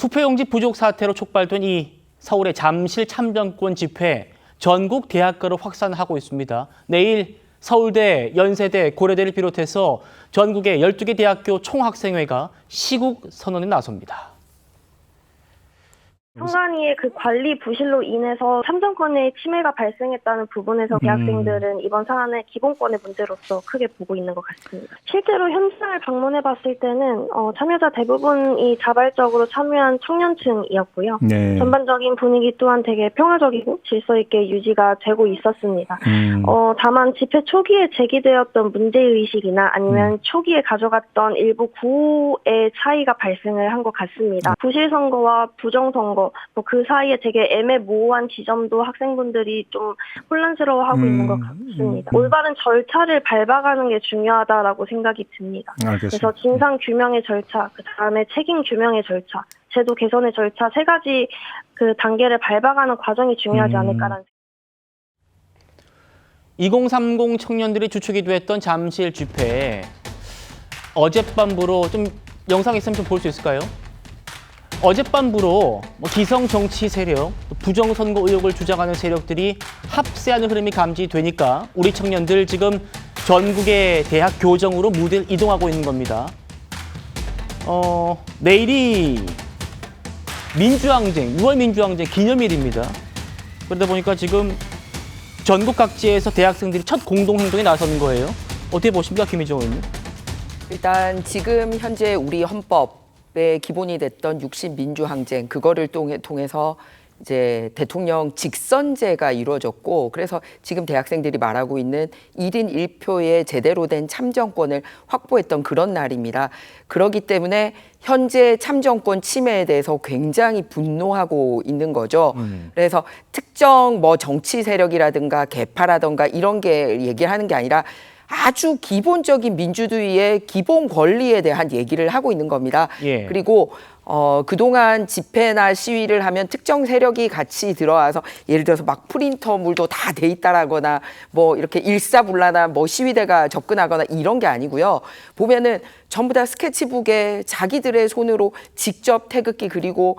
투표용지 부족 사태로 촉발된 이 서울의 잠실 참정권 집회, 전국 대학가로 확산하고 있습니다. 내일 서울대, 연세대, 고려대를 비롯해서 전국의 12개 대학교 총학생회가 시국 선언에 나섭니다. 선관위의 그 관리 부실로 인해서 참정권의 침해가 발생했다는 부분에서 대학생들은 이번 사안을 기본권의 문제로서 크게 보고 있는 것 같습니다. 실제로 현장을 방문해 봤을 때는 참여자 대부분이 자발적으로 참여한 청년층이었고요. 네. 전반적인 분위기 또한 되게 평화적이고 질서 있게 유지가 되고 있었습니다. 다만 집회 초기에 제기되었던 문제의식이나 아니면 초기에 가져갔던 일부 구호의 차이가 발생을 한 것 같습니다. 부실 선거와 부정 선거 그 사이에 되게 애매모호한 지점도 학생분들이 좀 혼란스러워하고 있는 것 같습니다. 올바른 절차를 밟아가는 게 중요하다라고 생각이 듭니다. 알겠습니다. 그래서 진상 규명의 절차, 그 다음에 책임 규명의 절차, 제도 개선의 절차 세 가지 그 단계를 밟아가는 과정이 중요하지 않을까라는. 2030 청년들이 주축이 됐던 잠실 집회에 어젯밤부로 좀 영상 있으면 좀 볼 수 있을까요? 어젯밤부로 기성 정치 세력, 부정선거 의혹을 주장하는 세력들이 합세하는 흐름이 감지되니까 우리 청년들 지금 전국의 대학 교정으로 무대를 이동하고 있는 겁니다. 내일이 민주항쟁, 6월 민주항쟁 기념일입니다. 그러다 보니까 지금 전국 각지에서 대학생들이 첫 공동행동에 나서는 거예요. 어떻게 보십니까, 김희정 의원님? 일단 지금 현재 우리 헌법의 기본이 됐던 60 민주항쟁, 그거를 통해서 이제 대통령 직선제가 이루어졌고, 그래서 지금 대학생들이 말하고 있는 1인 1표의 제대로 된 참정권을 확보했던 그런 날입니다. 그렇기 때문에 현재 참정권 침해에 대해서 굉장히 분노하고 있는 거죠. 그래서 특정 정치 세력이라든가 개파라든가 이런 게 얘기를 하는 게 아니라 아주 기본적인 민주주의의 기본 권리에 대한 얘기를 하고 있는 겁니다. 예. 그리고 그동안 집회나 시위를 하면 특정 세력이 같이 들어와서 예를 들어서 막 프린터물도 다 돼 있다라거나 이렇게 일사불란한 시위대가 접근하거나 이런 게 아니고요. 보면은 전부 다 스케치북에 자기들의 손으로 직접 태극기 그리고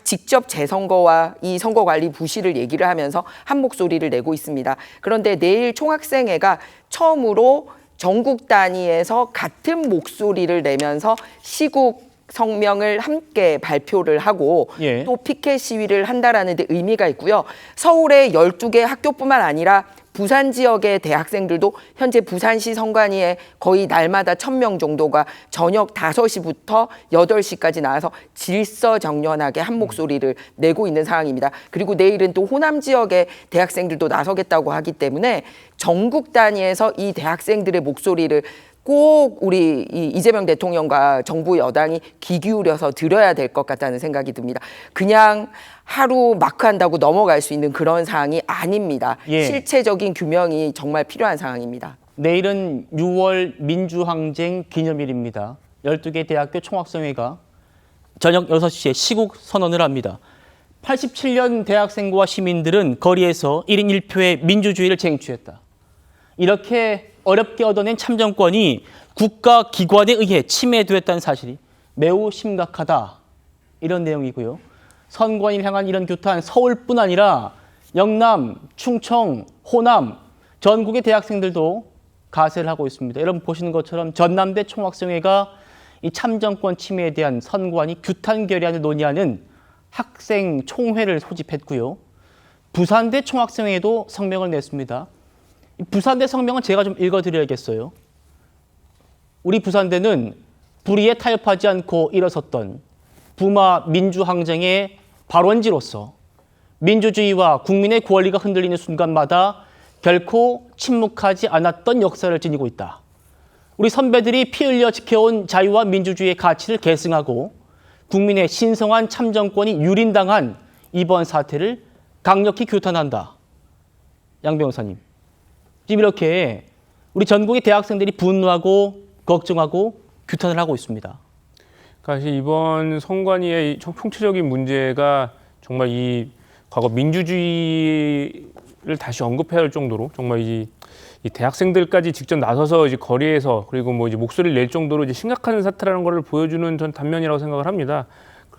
직접 재선거와 이 선거관리 부실을 얘기를 하면서 한 목소리를 내고 있습니다. 그런데 내일 총학생회가 처음으로 전국 단위에서 같은 목소리를 내면서 시국 성명을 함께 발표를 하고 예. 또 피켓 시위를 한다라는 데 의미가 있고요. 서울의 12개 학교뿐만 아니라 부산 지역의 대학생들도 현재 부산시 선관위에 거의 날마다 1000명 정도가 저녁 5시부터 8시까지 나와서 질서정연하게 한 목소리를 내고 있는 상황입니다. 그리고 내일은 또 호남 지역의 대학생들도 나서겠다고 하기 때문에 전국 단위에서 이 대학생들의 목소리를 꼭 우리 이재명 대통령과 정부 여당이 귀 기울여서 들어야 될 것 같다는 생각이 듭니다. 그냥 하루 마크한다고 넘어갈 수 있는 그런 상황이 아닙니다. 예. 실체적인 규명이 정말 필요한 상황입니다. 내일은 6월 민주항쟁 기념일입니다. 12개 대학교 총학생회가 저녁 6시에 시국 선언을 합니다. 87년 대학생과 시민들은 거리에서 1인 1표의 민주주의를 쟁취했다. 이렇게 어렵게 얻어낸 참정권이 국가 기관에 의해 침해되었다는 사실이 매우 심각하다. 이런 내용이고요. 선관위를 향한 이런 규탄 서울뿐 아니라 영남, 충청, 호남, 전국의 대학생들도 가세를 하고 있습니다. 여러분 보시는 것처럼 전남대 총학생회가 이 참정권 침해에 대한 선관위 규탄 결의안을 논의하는 학생 총회를 소집했고요. 부산대 총학생회도 성명을 냈습니다. 부산대 성명은 제가 좀 읽어드려야겠어요. 우리 부산대는 불의에 타협하지 않고 일어섰던 부마 민주항쟁의 발원지로서 민주주의와 국민의 권리가 흔들리는 순간마다 결코 침묵하지 않았던 역사를 지니고 있다. 우리 선배들이 피 흘려 지켜온 자유와 민주주의의 가치를 계승하고 국민의 신성한 참정권이 유린당한 이번 사태를 강력히 규탄한다. 양 변호사님. 지금 이렇게 우리 전국의 대학생들이 분노하고 걱정하고 규탄을 하고 있습니다. 사실 이번 선관위의 총체적인 문제가 정말 이 과거 민주주의를 다시 언급해야 할 정도로 정말 이 대학생들까지 직접 나서서 이제 거리에서 그리고 이제 목소리를 낼 정도로 이제 심각한 사태라는 것을 보여주는 전 단면이라고 생각을 합니다.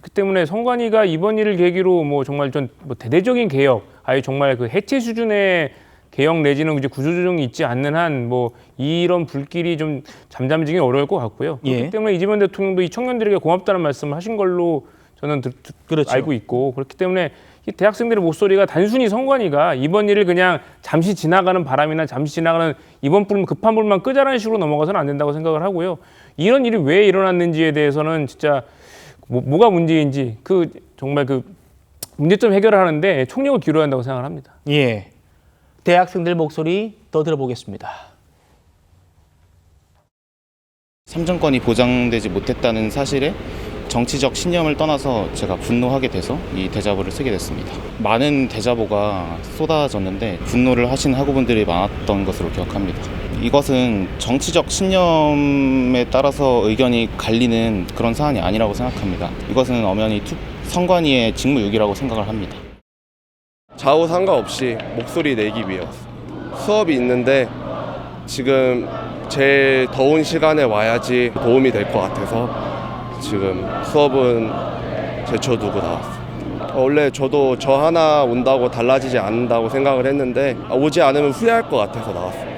그렇기 때문에 선관위가 이번 일을 계기로 뭐 정말 좀 뭐 대대적인 개혁, 아예 정말 그 해체 수준의 개혁 내지는 이제 구조조정이 있지 않는 한 뭐 이런 불길이 좀 잠잠해지긴 어려울 것 같고요. 그렇기 예. 때문에 이재명 대통령도 이 청년들에게 고맙다는 말씀을 하신 걸로 저는 그렇죠. 알고 있고, 그렇기 때문에 이 대학생들의 목소리가 단순히 선관위가 이번 일을 그냥 잠시 지나가는 바람이나 잠시 지나가는 이번 불 급한 불만 끄자라는 식으로 넘어가서는 안 된다고 생각을 하고요. 이런 일이 왜 일어났는지에 대해서는 진짜 뭐가 문제인지 그 정말 그 문제점 해결을 하는데 총력을 기울여야 한다고 생각을 합니다. 예. 대학생들 목소리 더 들어보겠습니다. 삼정권이 보장되지 못했다는 사실에 정치적 신념을 떠나서 제가 분노하게 돼서 이 대자보를 쓰게 됐습니다. 많은 대자보가 쏟아졌는데 분노를 하신 학우분들이 많았던 것으로 기억합니다. 이것은 정치적 신념에 따라서 의견이 갈리는 그런 사안이 아니라고 생각합니다. 이것은 엄연히 선관위의 직무유기라고 생각을 합니다. 좌우 상관없이 목소리 내기 위해 왔습니다. 수업이 있는데 지금 제일 더운 시간에 와야지 도움이 될 것 같아서 지금 수업은 제쳐두고 나왔습니다. 원래 저도 저 하나 온다고 달라지지 않는다고 생각을 했는데 오지 않으면 후회할 것 같아서 나왔습니다.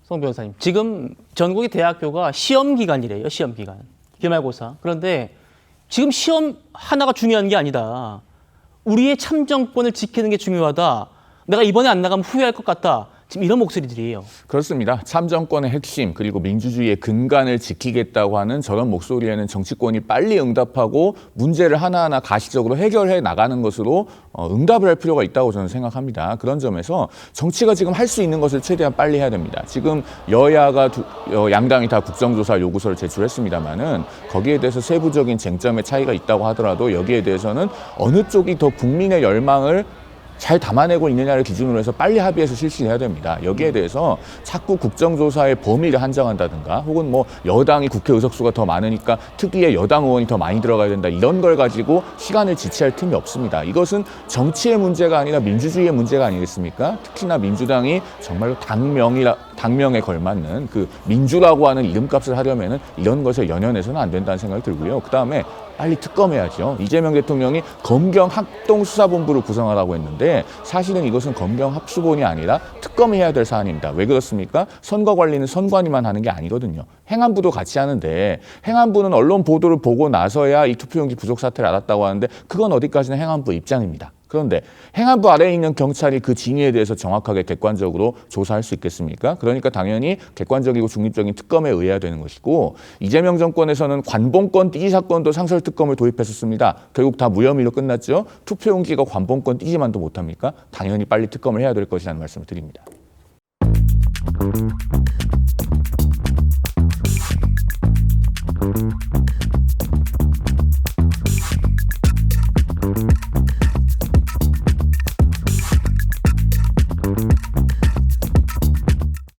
송 변호사님, 지금 전국의 대학교가 시험 기간이래요. 시험 기간. 기말고사. 그런데 지금 시험 하나가 중요한 게 아니다. 우리의 참정권을 지키는 게 중요하다. 내가 이번에 안 나가면 후회할 것 같다. 지금 이런 목소리들이에요. 그렇습니다. 참정권의 핵심 그리고 민주주의의 근간을 지키겠다고 하는 저런 목소리에는 정치권이 빨리 응답하고 문제를 하나하나 가시적으로 해결해 나가는 것으로 응답을 할 필요가 있다고 저는 생각합니다. 그런 점에서 정치가 지금 할 수 있는 것을 최대한 빨리 해야 됩니다. 지금 여야가 양당이 다 국정조사 요구서를 제출했습니다마는 거기에 대해서 세부적인 쟁점의 차이가 있다고 하더라도 여기에 대해서는 어느 쪽이 더 국민의 열망을 잘 담아내고 있느냐를 기준으로 해서 빨리 합의해서 실시해야 됩니다. 여기에 대해서 자꾸 국정조사의 범위를 한정한다든가 혹은 뭐 여당이 국회 의석수가 더 많으니까 특위에 여당 의원이 더 많이 들어가야 된다 이런 걸 가지고 시간을 지체할 틈이 없습니다. 이것은 정치의 문제가 아니라 민주주의의 문제가 아니겠습니까? 특히나 민주당이 정말로 당명에 걸맞는 그 민주라고 하는 이름값을 하려면은 이런 것에 연연해서는 안 된다는 생각이 들고요. 그다음에 빨리 특검해야죠. 이재명 대통령이 검경합동수사본부를 구성하라고 했는데 사실은 이것은 검경합수본이 아니라 특검해야 될 사안입니다. 왜 그렇습니까? 선거 관리는 선관위만 하는 게 아니거든요. 행안부도 같이 하는데 행안부는 언론 보도를 보고 나서야 이 투표용지 부족 사태를 알았다고 하는데 그건 어디까지나 행안부 입장입니다. 그런데 행안부 아래에 있는 경찰이 그 진위에 대해서 정확하게 객관적으로 조사할 수 있겠습니까? 그러니까 당연히 객관적이고 중립적인 특검에 의해야 되는 것이고 이재명 정권에서는 관봉권 띠지 사건도 상설특검을 도입했었습니다. 결국 다 무혐의로 끝났죠. 투표용지가 관봉권 띠지만도 못합니까? 당연히 빨리 특검을 해야 될 것이라는 말씀을 드립니다.